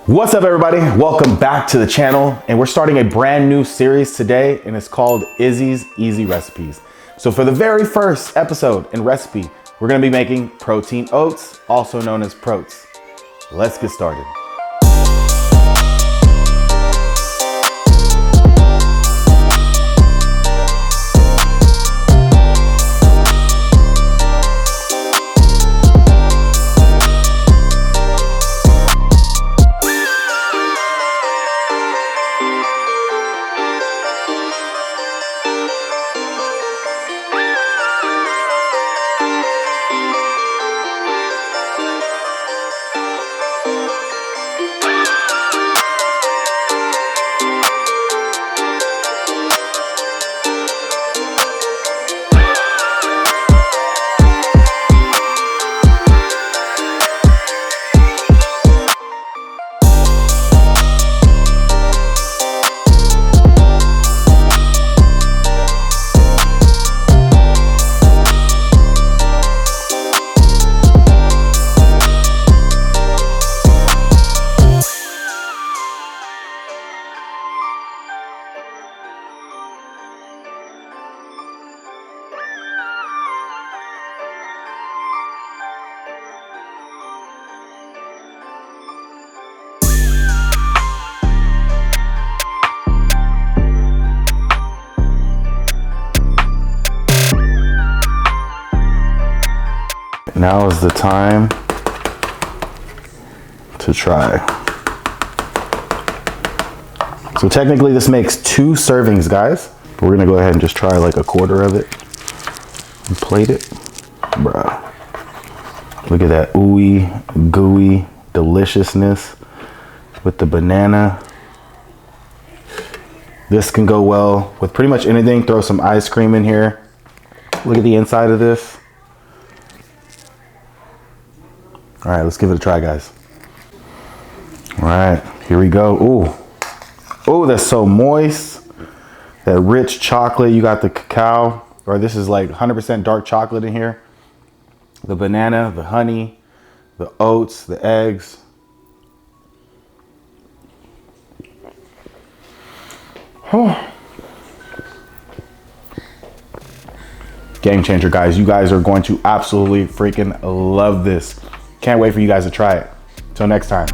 What's up everybody? Welcome back to the channel, and we're starting a brand new series today, and it's called Izzy's Easy Recipes. So for the very first episode and recipe, we're gonna be making protein oats, also known as PROATS. Let's get started. Now is the time to try. So technically this makes 2 servings, guys. But we're gonna go ahead and just try like a quarter of it and plate it. Bruh. Look at that ooey, gooey deliciousness with the banana. This can go well with pretty much anything. Throw some ice cream in here. Look at the inside of this. All right, let's give it a try, guys. All right, here we go. Ooh, oh, that's so moist. That rich chocolate. You got the cacao, or this is like 100% dark chocolate in here. The banana, the honey, the oats, the eggs. Oh. Game changer, guys. You guys are going to absolutely freaking love this. Can't wait for you guys to try it. Till next time.